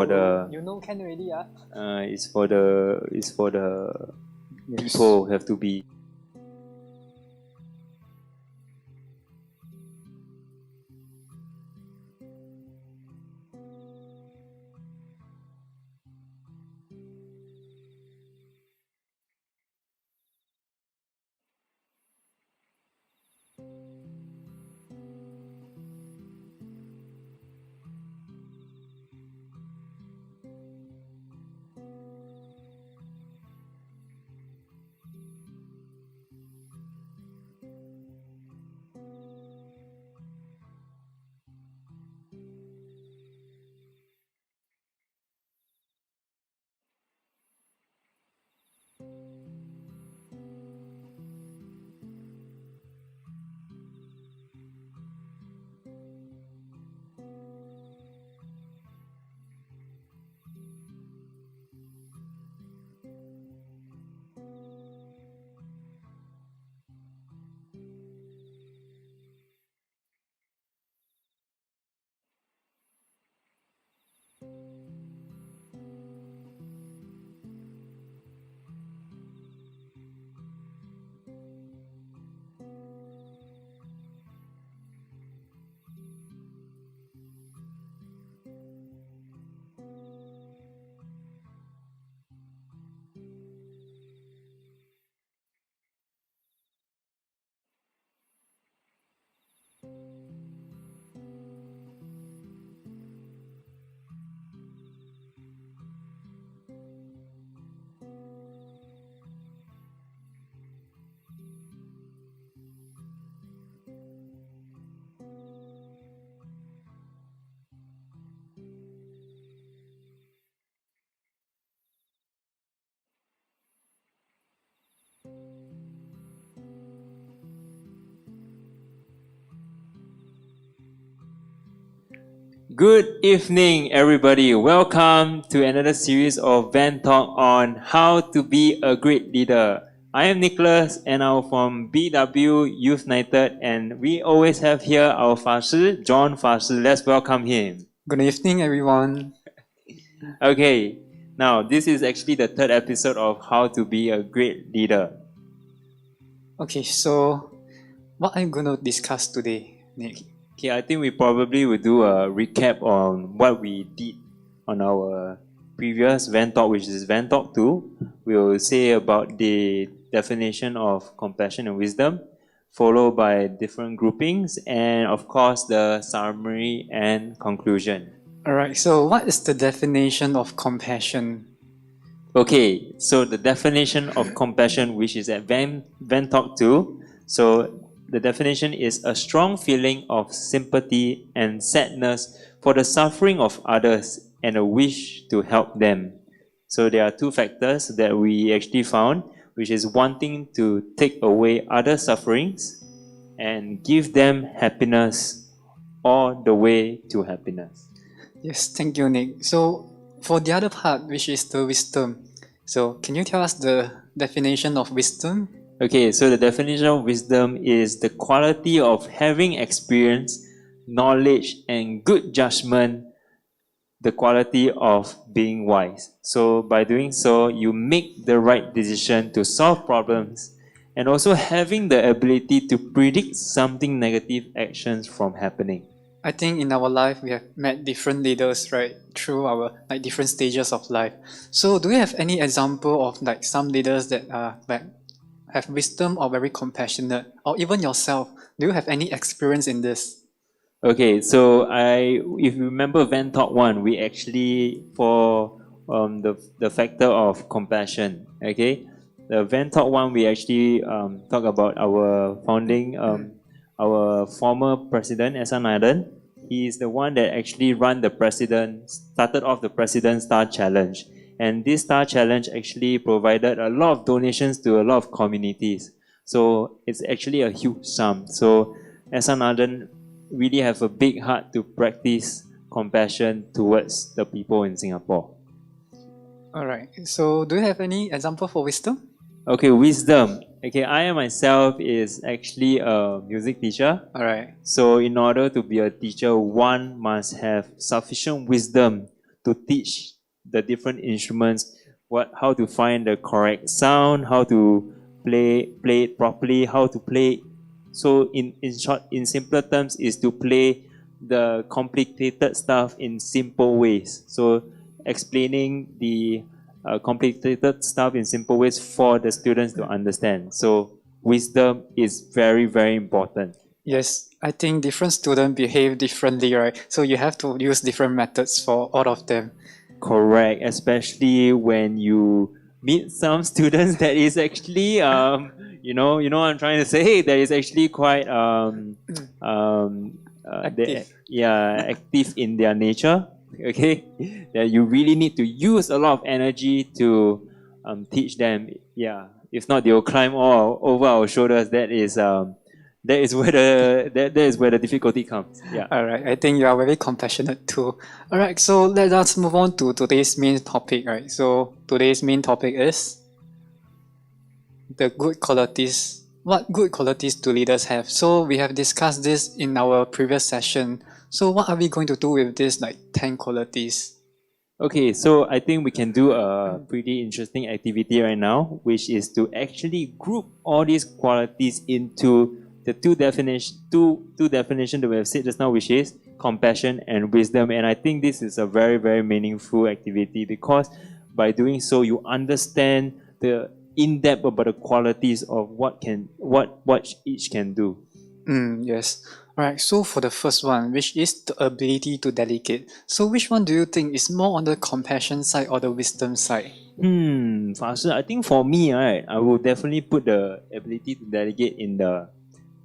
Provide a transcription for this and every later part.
for the You know can already, ah? it's for the people have to be. Good evening, everybody. Welcome to another series of VenTalk on how to be a great leader. I am Nicholas and I'm from BW Youth United, and we always have here our Fashi, John Fashi. Let's welcome him. Good evening, everyone. Okay, now this is actually the third episode of how to be a great leader. Okay, so what are you going to discuss today, Nick? Okay, I think we probably will do a recap on what we did on our previous VenTalk, which is VenTalk 2. We'll say about the definition of compassion and wisdom, followed by different groupings, and of course the summary and conclusion. Alright, so what is the definition of compassion? Okay, so the definition of compassion, which is at VenTalk 2, so the definition is a strong feeling of sympathy and sadness for the suffering of others and a wish to help them. So there are two factors that we actually found, which is wanting to take away other sufferings and give them happiness all the way to happiness. Yes, thank you, Nick. So for the other part, which is the wisdom, so can you tell us the definition of wisdom? Okay, so the definition of wisdom is the quality of having experience, knowledge, and good judgment, the quality of being wise. So by doing so, you make the right decision to solve problems and also having the ability to predict something negative actions from happening. I think in our life we have met different leaders, right, through our different stages of life. So do you have any example of some leaders that are have wisdom or very compassionate, or even yourself? Do you have any experience in this? Okay, so if you remember VenTalk 1, we actually, for the factor of compassion, okay? The VenTalk 1, we actually talk about our founding, our former president, S.R. Nathan. He is the one that actually started off the President Star Challenge. And this Star Challenge actually provided a lot of donations to a lot of communities. So it's actually a huge sum. So S.R. Nathan really have a big heart to practice compassion towards the people in Singapore. Alright, so do you have any example for wisdom? Okay, wisdom. Okay, I myself is actually a music teacher. Alright. So in order to be a teacher, one must have sufficient wisdom to teach the different instruments, how to find the correct sound, how to play it properly, how to play. So in short, in simpler terms, is to play the complicated stuff in simple ways. So explaining the complicated stuff in simple ways for the students to understand. So wisdom is very, very important. Yes, I think different students behave differently, right? So you have to use different methods for all of them. Correct, especially when you meet some students that is actually, what I'm trying to say, that is actually quite, Active. active in their nature. Okay, that you really need to use a lot of energy to teach them. Yeah, if not, they will climb all over our shoulders. That is where that is where the difficulty comes. Yeah. All right, I think you are very compassionate too. All right, so let us move on to today's main topic, right? So today's main topic is the good qualities. What good qualities do leaders have? So we have discussed this in our previous session. So what are we going to do with this like 10 qualities? Okay, so I think we can do a pretty interesting activity right now, which is to actually group all these qualities into the two definition that we have said just now, which is compassion and wisdom. And I think this is a very, very meaningful activity because by doing so, you understand the in depth about the qualities of what each can do. Yes. All right. So for the first one, which is the ability to delegate. So which one do you think is more on the compassion side or the wisdom side? Faster. I think for me, right, I will definitely put the ability to delegate in the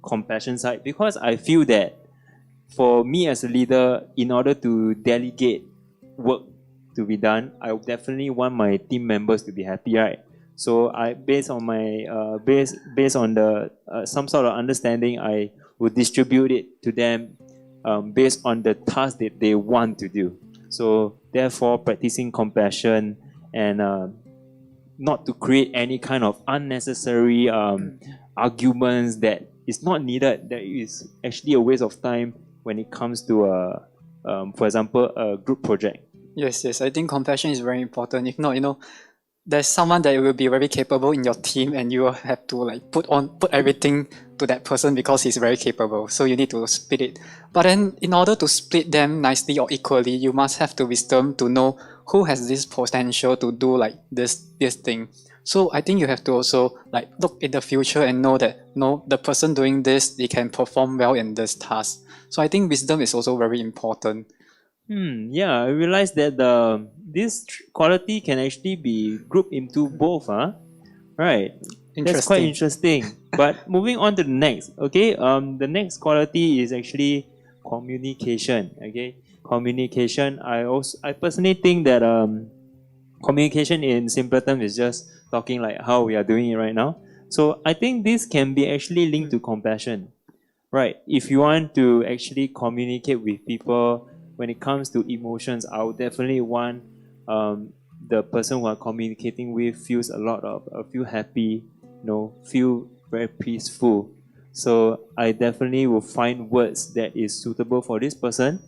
compassion side because I feel that for me as a leader, in order to delegate work to be done, I would definitely want my team members to be happy, right? So I based on my based on the some sort of understanding, I would distribute it to them based on the task that they want to do. So therefore, practicing compassion and not to create any kind of unnecessary arguments that is not needed. That is actually a waste of time when it comes to for example, a group project. Yes, I think compassion is very important. If not, there's someone that will be very capable in your team and you will have to like put everything to that person because he's very capable. So you need to split it. But then in order to split them nicely or equally, you must have the wisdom to know who has this potential to do like this thing. So I think you have to also like look in the future and know that the person doing this, they can perform well in this task. So I think wisdom is also very important. Yeah, I realized that this quality can actually be grouped into both, right? That's quite interesting. But moving on to the next, okay? The next quality is actually communication. Okay, communication. I personally think that communication in simpler terms is just talking like how we are doing it right now. So I think this can be actually linked to compassion, right? If you want to actually communicate with people when it comes to emotions, I would definitely want the person who I'm communicating with feels feel happy, feel very peaceful. So I definitely will find words that is suitable for this person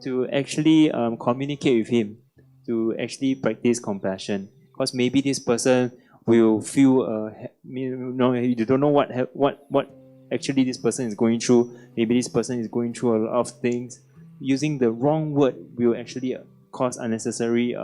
to actually communicate with him, to actually practice compassion. Because maybe this person will feel, you don't know what actually this person is going through. Maybe this person is going through a lot of things. Using the wrong word will actually cause unnecessary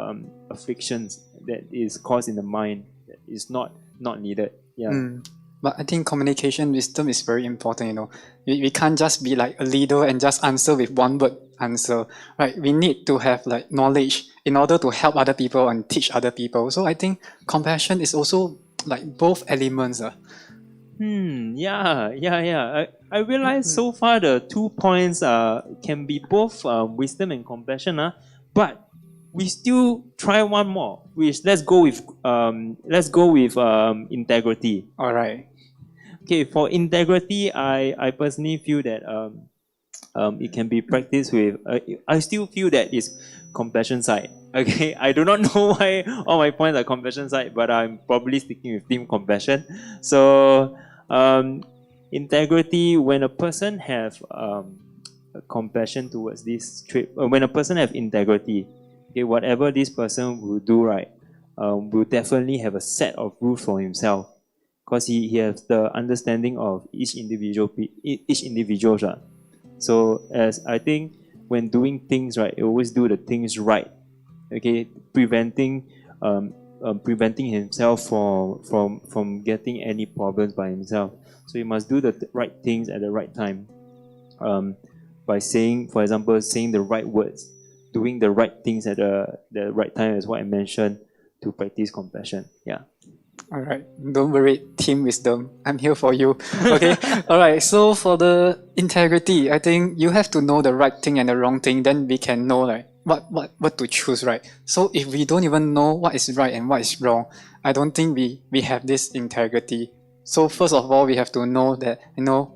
afflictions that is caused in the mind that is not needed. Yeah. But I think communication wisdom is very important, We can't just be like a leader and just answer with one word answer, right? We need to have like knowledge in order to help other people and teach other people. So I think compassion is also like both elements. Yeah. I realize so far the 2 points can be both wisdom and compassion, but we still try one more, which let's go with integrity. All right. Okay, for integrity, I personally feel that it can be practiced with. I still feel that it's compassion side. Okay, I do not know why all my points are compassion side, but I'm probably sticking with team compassion. So integrity, when a person have compassion towards this trait, when a person have integrity, Okay, whatever this person will do, right, will definitely have a set of rules for himself, because he has the understanding of each individual. So as I think when doing things right, you always do the things right. Okay, preventing himself from getting any problems by himself. So you must do the right things at the right time. By saying, for example, saying the right words, doing the right things at the right time, is what I mentioned, to practice compassion. Yeah. All right, don't worry, team wisdom. I'm here for you. Okay, all right. So for the integrity, I think you have to know the right thing and the wrong thing. Then we can know like what to choose, right? So if we don't even know what is right and what is wrong, I don't think we have this integrity. So first of all, we have to know that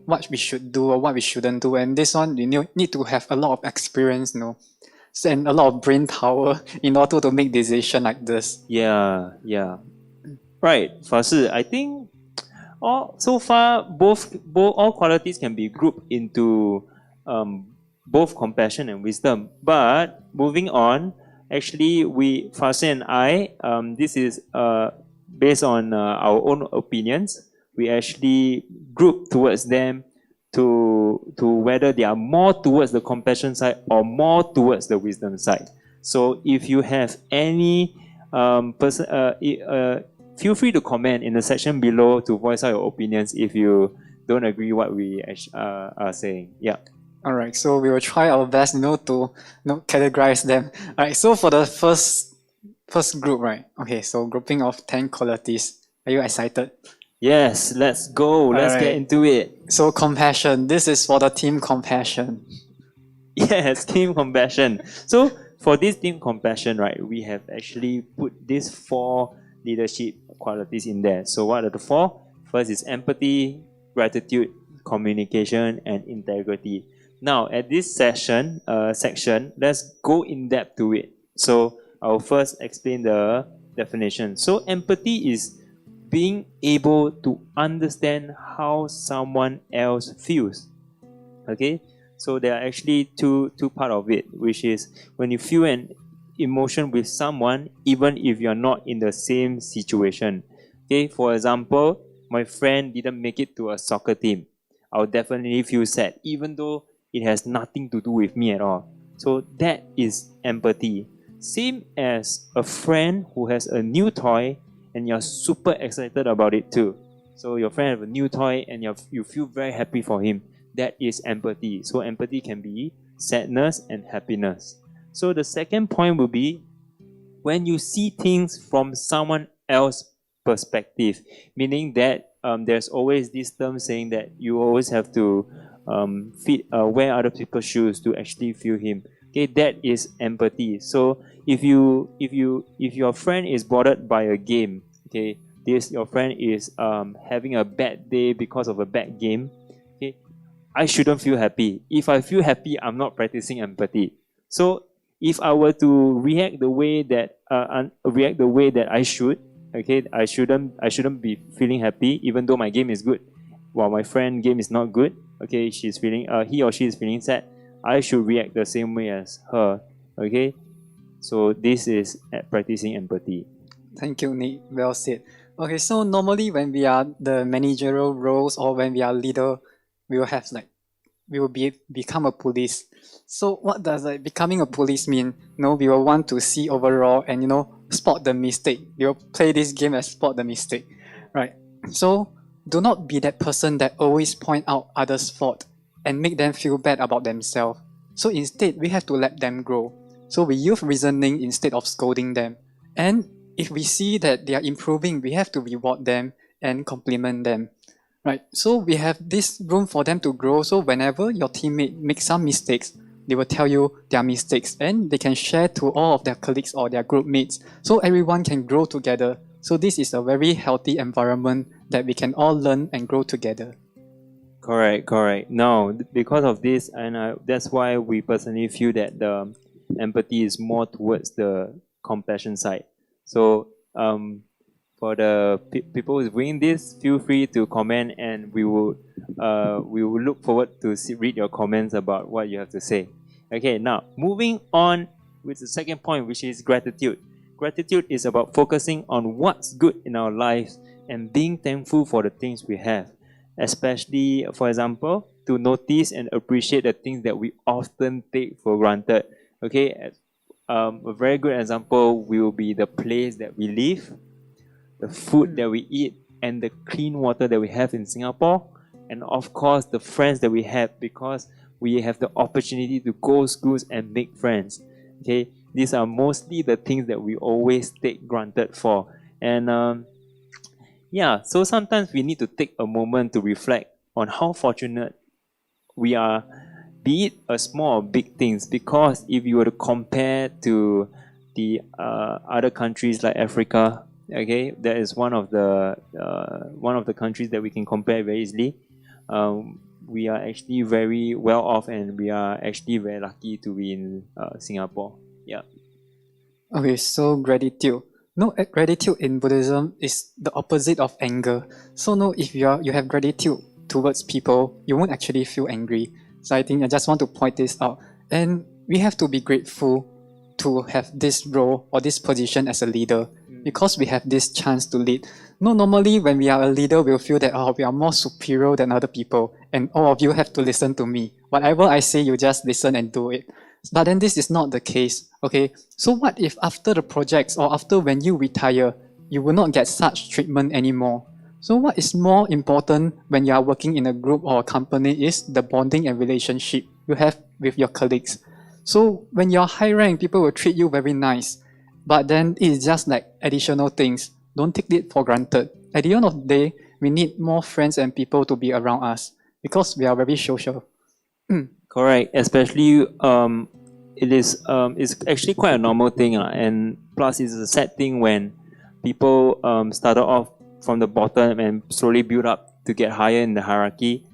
what we should do or what we shouldn't do, and this one you need to have a lot of experience, and a lot of brain power in order to make decision like this. Yeah, yeah. Right, Fashi, I think so far both all qualities can be grouped into both compassion and wisdom. But moving on, actually, Fashi and I, this is based on our own opinions. We actually group towards them to whether they are more towards the compassion side or more towards the wisdom side. So if you have any feel free to comment in the section below to voice out your opinions if you don't agree what we are saying. Yeah. All right, so we will try our best, to categorize them. All right, so for the first group, right? Okay, so grouping of 10 qualities. Are you excited? Yes, let's go. Let's get into it. So compassion. This is for the team compassion. Yes, team compassion. So for this team compassion, right, we have actually put these 4 leadership qualities in there. So what are the 4? First is empathy, gratitude, communication, and integrity. Now, at this section, let's go in depth to it. So I'll first explain the definition. So empathy is being able to understand how someone else feels. Okay, so there are actually two part of it, which is when you feel an emotion with someone, even if you're not in the same situation. Okay, for example, my friend didn't make it to a soccer team. I'll definitely feel sad, even though it has nothing to do with me at all. So that is empathy. Same as a friend who has a new toy and you're super excited about it too. So your friend have a new toy and you feel very happy for him. That is empathy. So empathy can be sadness and happiness. So the second point will be when you see things from someone else's perspective, meaning that there's always this term saying that you always have to wear other people's shoes to actually feel him. Okay, that is empathy. So if your friend is bothered by a game, okay, your friend is having a bad day because of a bad game, okay, I shouldn't feel happy. If I feel happy, I'm not practicing empathy. So if I were to react the way that I should, okay, I shouldn't be feeling happy even though my game is good, while my friend game is not good. Okay, he or she is feeling sad. I should react the same way as her. Okay, so this is practicing empathy. Thank you, Nick. Well said. Okay, so normally when we are the managerial roles or when we are leader, we will become a police. So what does becoming a police mean? We will want to see overall and spot the mistake. We will play this game as spot the mistake, right? So do not be that person that always point out others' fault and make them feel bad about themselves. So instead, we have to let them grow. So we use reasoning instead of scolding them. And if we see that they are improving, we have to reward them and compliment them. Right, so we have this room for them to grow. So whenever your teammate makes some mistakes, they will tell you their mistakes and they can share to all of their colleagues or their group mates. So everyone can grow together. So this is a very healthy environment that we can all learn and grow together. Correct. No, because of this, and that's why we personally feel that the empathy is more towards the compassion side. So for the people who's doing this, feel free to comment, and we will look forward to read your comments about what you have to say. Okay, now moving on with the second point, which is gratitude. Gratitude is about focusing on what's good in our lives and being thankful for the things we have. Especially, for example, to notice and appreciate the things that we often take for granted. Okay, a very good example will be the place that we live, the food that we eat, and the clean water that we have in Singapore, and of course the friends that we have, because we have the opportunity to go schools and make friends. Okay, these are mostly the things that we always take granted for. And yeah, so sometimes we need to take a moment to reflect on how fortunate we are, be it a small or big things, because if you were to compare to the other countries like Africa, okay, that is one of the countries that we can compare very easily. We are actually very well off, and we are actually very lucky to be in Singapore. Yeah. Okay, so gratitude. No, gratitude in Buddhism is the opposite of anger. So no, if you have gratitude towards people, you won't actually feel angry. So I think I just want to point this out. And we have to be grateful to have this role or this position as a leader, because we have this chance to lead. No, normally when we are a leader, we'll feel that we are more superior than other people, and all of you have to listen to me. Whatever I say, you just listen and do it. But then this is not the case. Okay, so what if after the projects or after when you retire, you will not get such treatment anymore? So what is more important when you are working in a group or a company is the bonding and relationship you have with your colleagues. So when you're high rank, people will treat you very nice, but then it's just like additional things. Don't take it for granted. At the end of the day, we need more friends and people to be around us, because we are very social. Correct. Especially, it's actually quite a normal thing, and plus it's a sad thing when people started off from the bottom and slowly build up to get higher in the hierarchy.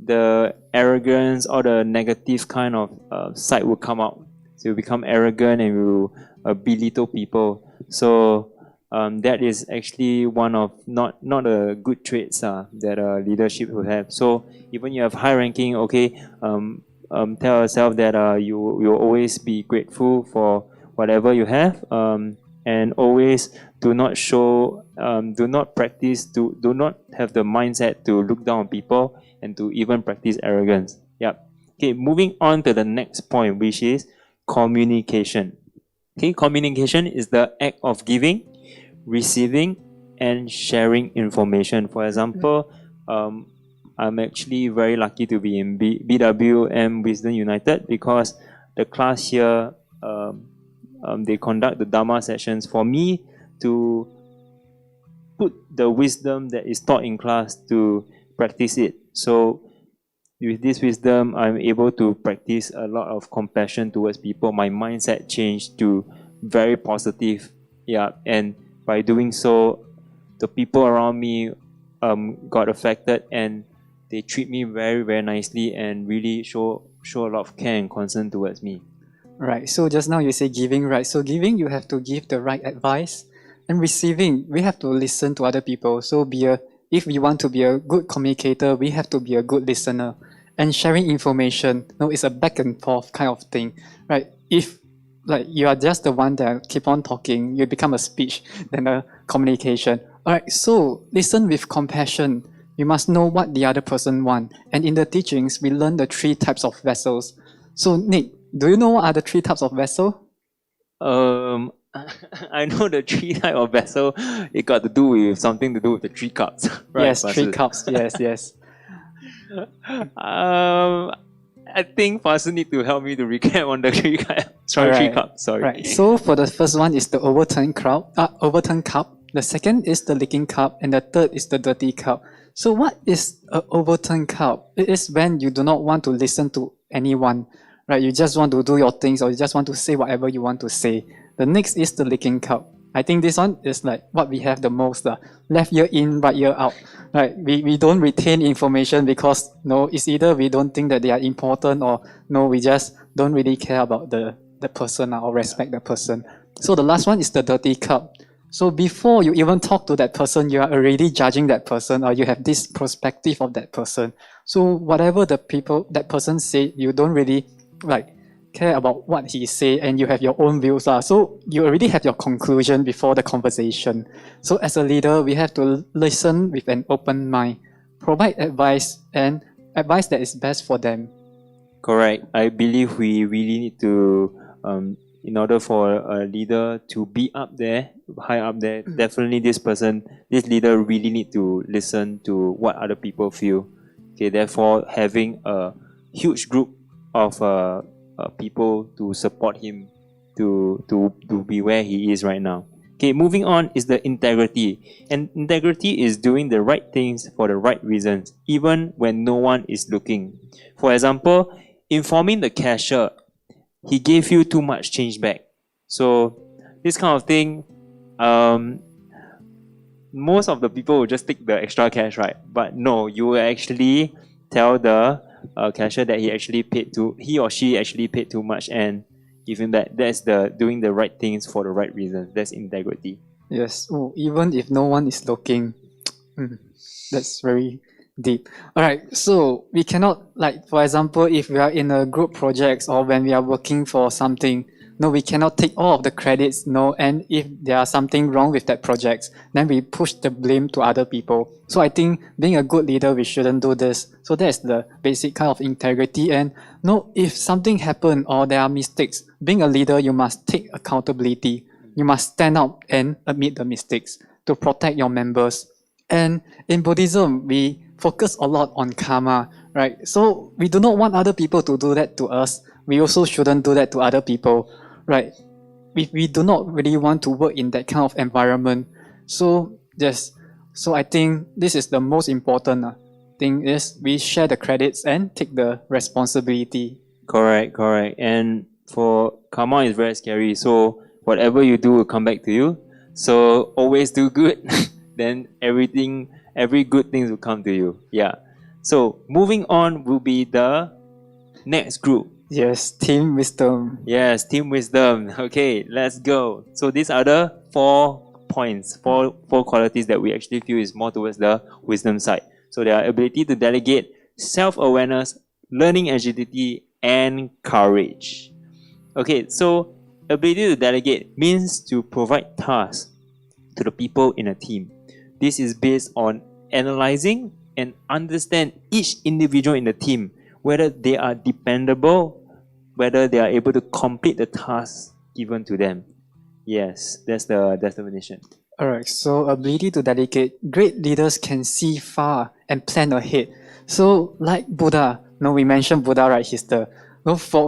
The arrogance or the negative kind of side will come out. So you become arrogant and you belittle people. So that is actually one of not a good traits that leadership will have. So even you have high ranking, okay, tell yourself that you will always be grateful for whatever you have, and always do not have the mindset to look down on people and to even practice arrogance. Yep. Okay, moving on to the next point, which is communication. Okay, communication is the act of giving, receiving, and sharing information. For example, I'm actually very lucky to be in BWM Wisdom United, because the class here, they conduct the Dharma sessions for me to put the wisdom that is taught in class to practice it. So with this wisdom, I'm able to practice a lot of compassion towards people. My mindset changed to very positive. Yeah, and by doing so, the people around me got affected, and they treat me very, very nicely and really show a lot of care and concern towards me. Right. So just now you say giving, right? So giving, you have to give the right advice, and receiving, we have to listen to other people. So if we want to be a good communicator, we have to be a good listener. And sharing information, no, it's a back and forth kind of thing, right? If like you are just the one that keep on talking, you become a speech than a communication. All right. So listen with compassion. You must know what the other person wants. And in the teachings, we learn the 3 types of vessels. So Nick, do you know what are the 3 types of vessel? I know the 3 type of vessel. It got to do with something to do with the 3 cups, right? Yes, 3 cups. Yes. I think Pastor need to help me to recap on the 3 cups. Sorry, 3 cups. Sorry. Right. So for the first one is the overturned cup. The second is the leaking cup, and the third is the dirty cup. So what is an overturned cup? It is when you do not want to listen to anyone, right? You just want to do your things, or you just want to say whatever you want to say. The next is the leaking cup. I think this one is like what we have the most, left ear in, right ear out. Right? We don't retain information because it's either we don't think that they are important, or we just don't really care about the person or respect the person. So the last one is the dirty cup. So before you even talk to that person, you are already judging that person, or you have this perspective of that person. So whatever that person say, you don't really care about what he say and you have your own views. So you already have your conclusion before the conversation. So as a leader, we have to listen with an open mind, provide advice and advice that is best for them. Correct. I believe we really need to, in order for a leader to be up there, high up there, definitely this leader really need to listen to what other people feel. Okay, therefore having a huge group of people to support him to be where he is right now. Okay, moving on is the integrity. And integrity is doing the right things for the right reasons, even when no one is looking. For example, informing the cashier, he gave you too much change back. So this kind of thing, most of the people will just take the extra cash, right? But no, you will actually tell the cashier that he or she actually paid too much and give him that. That's the doing the right things for the right reasons. That's integrity. Yes. Oh, even if no one is looking. That's very deep. All right. So we cannot, like, for example, if we are in a group projects or when we are working for something, no, we cannot take all of the credits, no. And if there are something wrong with that project, then we push the blame to other people. So I think being a good leader, we shouldn't do this. So that's the basic kind of integrity. And no, if something happened or there are mistakes, being a leader, you must take accountability. You must stand up and admit the mistakes to protect your members. And in Buddhism, we focus a lot on karma, right? So we do not want other people to do that to us. We also shouldn't do that to other people, right? We do not really want to work in that kind of environment. So yes, so I think this is the most important thing is we share the credits and take the responsibility. Correct. And for karma is very scary. So whatever you do will come back to you. So always do good. Then every good things will come to you. Yeah. So moving on will be the next group. Yes, team wisdom. Yes, team wisdom. Okay, let's go. So these are the 4 points, four qualities that we actually feel is more towards the wisdom side. So their ability to delegate, self-awareness, learning agility, and courage. Okay, so ability to delegate means to provide tasks to the people in a team. This is based on analyzing and understand each individual in the team, whether they are dependable, whether they are able to complete the tasks given to them. Yes, that's the definition. Alright, so ability to delegate. Great leaders can see far and plan ahead. So like Buddha, no, we mentioned Buddha, right?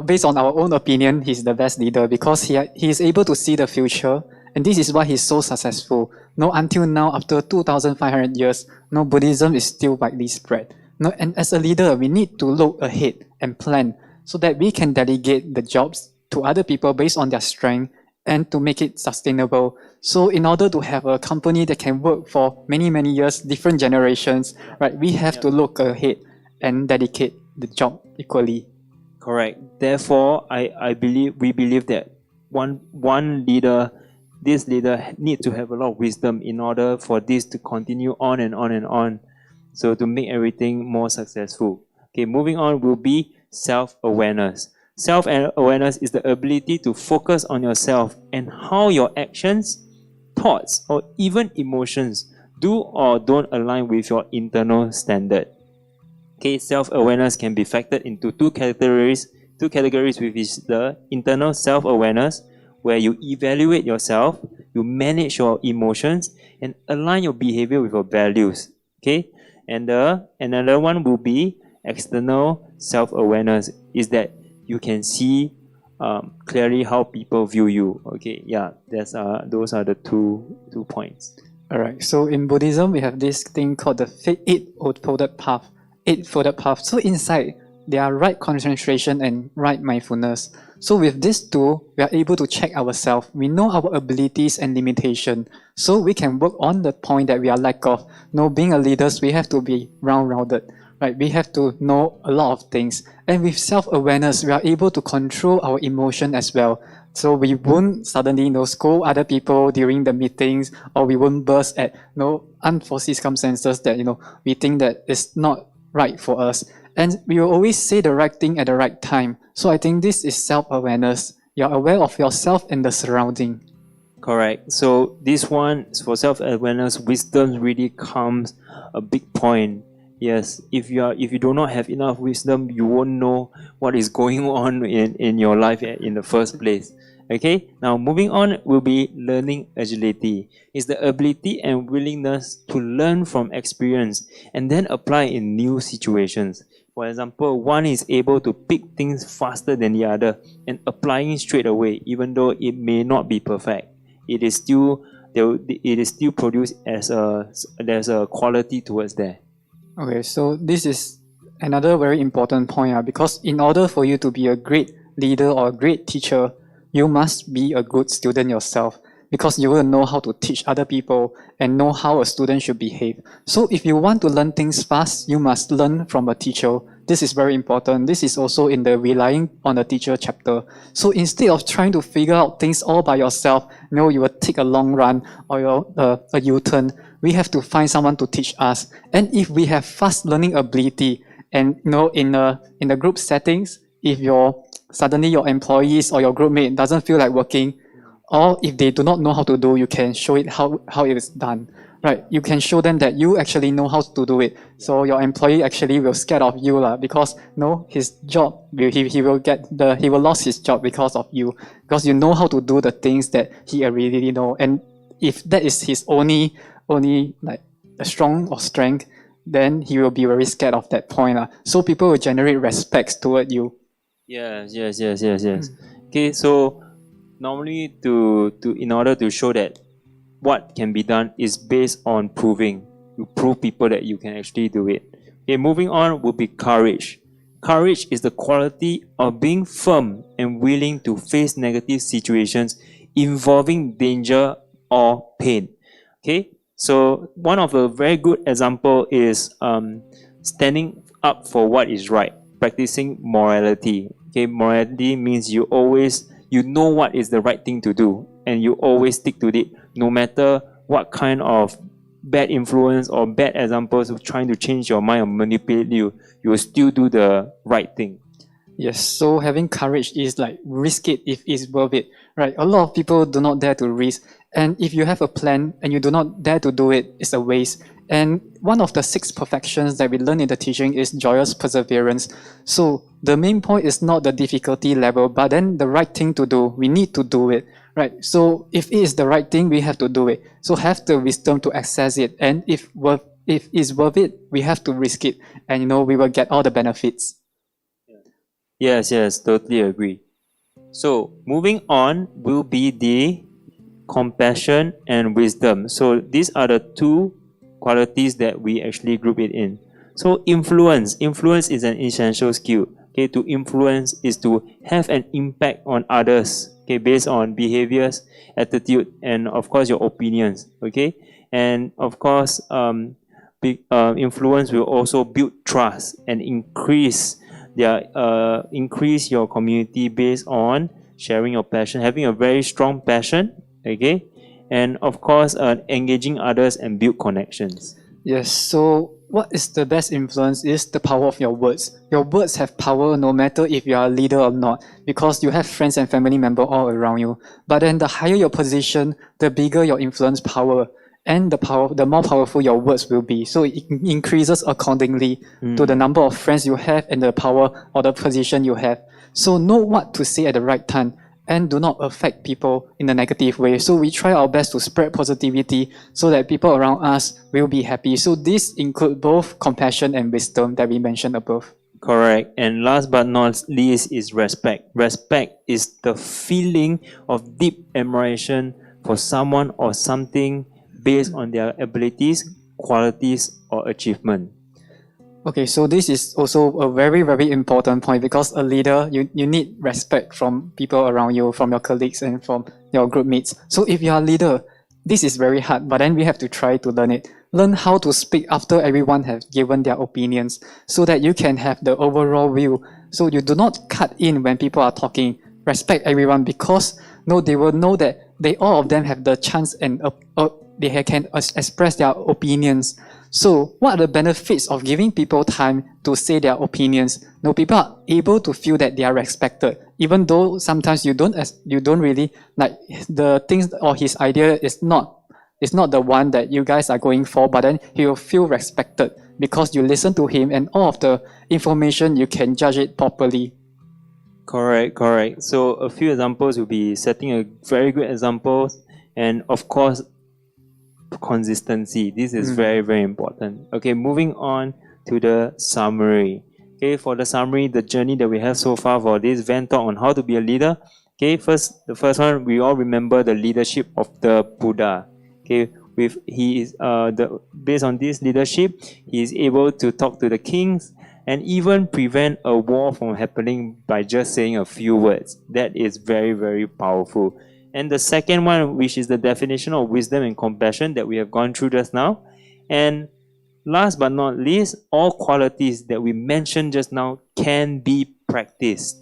Based on our own opinion, he's the best leader because he is able to see the future. And this is why he's so successful. No, until now, after 2,500 years, no, Buddhism is still widely spread. No, and as a leader, we need to look ahead and plan so that we can delegate the jobs to other people based on their strength and to make it sustainable. So in order to have a company that can work for many, many years, different generations, right, we have to look ahead and dedicate the job equally. Correct. Therefore, we believe that one leader, this leader needs to have a lot of wisdom in order for this to continue on and on and on. So to make everything more successful. Okay, moving on will be self-awareness. Self-awareness is the ability to focus on yourself and how your actions, thoughts, or even emotions do or don't align with your internal standard. Okay, self-awareness can be factored into two categories, which is the internal self-awareness, where you evaluate yourself, you manage your emotions, and align your behavior with your values. Okay, and another one will be external self-awareness, is that you can see clearly how people view you. Okay, yeah, those are the two points. Alright, so in Buddhism, we have this thing called the Eightfold Path. So inside, there are right concentration and right mindfulness. So with this tool, we are able to check ourselves. We know our abilities and limitations. So we can work on the point that we are lack of. No, being a leader, we have to be rounded. Right? We have to know a lot of things. And with self-awareness, we are able to control our emotion as well. So we won't suddenly scold other people during the meetings, or we won't burst at unforeseen circumstances that we think that is not right for us. And we will always say the right thing at the right time. So I think this is self-awareness. You're aware of yourself and the surrounding. Correct. So this one for self-awareness, wisdom really comes a big point. Yes, if you do not have enough wisdom, you won't know what is going on in your life in the first place. Okay, now moving on will be learning agility. It's the ability and willingness to learn from experience and then apply in new situations. For example, one is able to pick things faster than the other and applying straight away, even though it may not be perfect. It is still produced as there's a quality towards there. Okay, so this is another very important point, because in order for you to be a great leader or a great teacher, you must be a good student yourself, because you will know how to teach other people and know how a student should behave. So if you want to learn things fast, you must learn from a teacher. This is very important. This is also in the relying on a teacher chapter. So instead of trying to figure out things all by yourself, you will take a long run or a U-turn. We have to find someone to teach us. And if we have fast learning ability, and in the group settings, if suddenly your employees or your group mate doesn't feel like working, or if they do not know how to do, you can show it how it is done. Right? You can show them that you actually know how to do it. So your employee actually will scared of you because his job he will lose his job because of you, because you know how to do the things that he really know. And if that is his only like a strong or strength, then he will be very scared of that point. So people will generate respect toward you. Yes. Okay, so normally in order to show that what can be done is based on proving. You prove people that you can actually do it. Okay, moving on will be courage. Courage is the quality of being firm and willing to face negative situations involving danger or pain. Okay, so one of the very good example is standing up for what is right, practicing morality. Okay, morality means you know what is the right thing to do, and you always stick to it, no matter what kind of bad influence or bad examples of trying to change your mind or manipulate you. You will still do the right thing. Yes, so having courage is like risk it if it's worth it, right? A lot of people do not dare to risk. And if you have a plan and you do not dare to do it, it's a waste. And one of the 6 perfections that we learn in the teaching is joyous perseverance. So the main point is not the difficulty level, but then the right thing to do. We need to do it, right? So if it is the right thing, we have to do it. So have the wisdom to access it. And if it's worth it, we have to risk it. And we will get all the benefits. Yes, totally agree. So moving on will be the compassion and wisdom. So these are the 2 qualities that we actually group it in. So influence is an essential skill. Okay, to influence is to have an impact on others. Okay, based on behaviors, attitude, and of course your opinions. Okay, and of course, influence will also build trust and increase your community based on sharing your passion, having a very strong passion. Okay, and of course, engaging others and build connections. Yes, so what is the best influence is the power of your words. Your words have power no matter if you are a leader or not, because you have friends and family members all around you. But then the higher your position, the bigger your influence power, and the more powerful your words will be. So it increases accordingly to the number of friends you have and the power or the position you have. So know what to say at the right time, and do not affect people in a negative way. So we try our best to spread positivity so that people around us will be happy. So this includes both compassion and wisdom that we mentioned above. Correct. And last but not least is respect. Respect is the feeling of deep admiration for someone or something based on their abilities, qualities, or achievement. Okay, so this is also a very, very important point, because a leader, you need respect from people around you, from your colleagues and from your group mates. So if you are a leader, this is very hard, but then we have to try to learn it. Learn how to speak after everyone has given their opinions, so that you can have the overall view. So you do not cut in when people are talking. Respect everyone, because they will know that all of them have the chance and they can express their opinions. So what are the benefits of giving people time to say their opinions? No, people are able to feel that they are respected, even though sometimes you don't really like the things or his idea is not the one that you guys are going for, but then he will feel respected because you listen to him and all of the information you can judge it properly. Correct, correct. So a few examples will be setting a very good example, and of course, consistency. This is very, very important. Okay, moving on to the summary. Okay, for the summary, the journey that we have so far for this VenTalk on how to be a leader. Okay, the first one, we all remember the leadership of the Buddha. Okay, with he is based on this leadership, he is able to talk to the kings and even prevent a war from happening by just saying a few words. That is very, very powerful. And the second one, which is the definition of wisdom and compassion that we have gone through just now. And last but not least, all qualities that we mentioned just now can be practiced.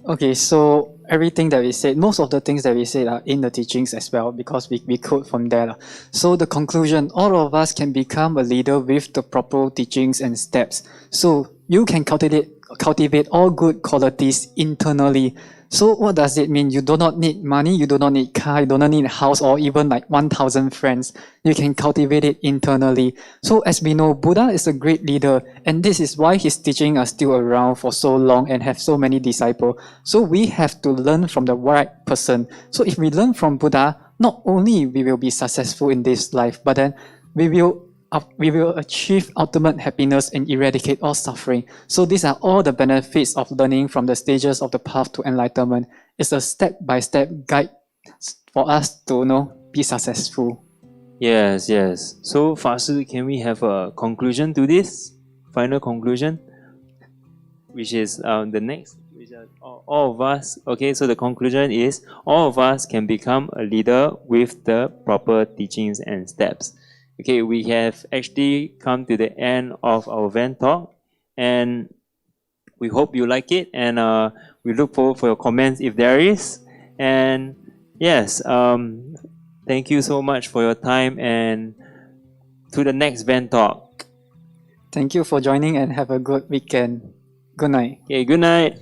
Okay, so everything that we said, most of the things that we said are in the teachings as well because we quote from there. So the conclusion, all of us can become a leader with the proper teachings and steps. So you can cultivate all good qualities internally. So what does it mean? You do not need money, you do not need car, you do not need a house or even like 1,000 friends. You can cultivate it internally. So as we know, Buddha is a great leader and this is why his teachings are still around for so long and have so many disciples. So we have to learn from the right person. So if we learn from Buddha, not only we will be successful in this life, but then we will achieve ultimate happiness and eradicate all suffering. So these are all the benefits of learning from the stages of the path to enlightenment. It's a step-by-step guide for us to be successful. Yes, yes. So, Fasu, can we have a conclusion to this? Final conclusion? Which is the next, which are all of us. Okay, so the conclusion is all of us can become a leader with the proper teachings and steps. Okay, we have actually come to the end of our VenTalk, and we hope you like it, and we look forward for your comments if there is. And yes, thank you so much for your time, and to the next VenTalk. Thank you for joining and have a good weekend. Good night. Okay, good night.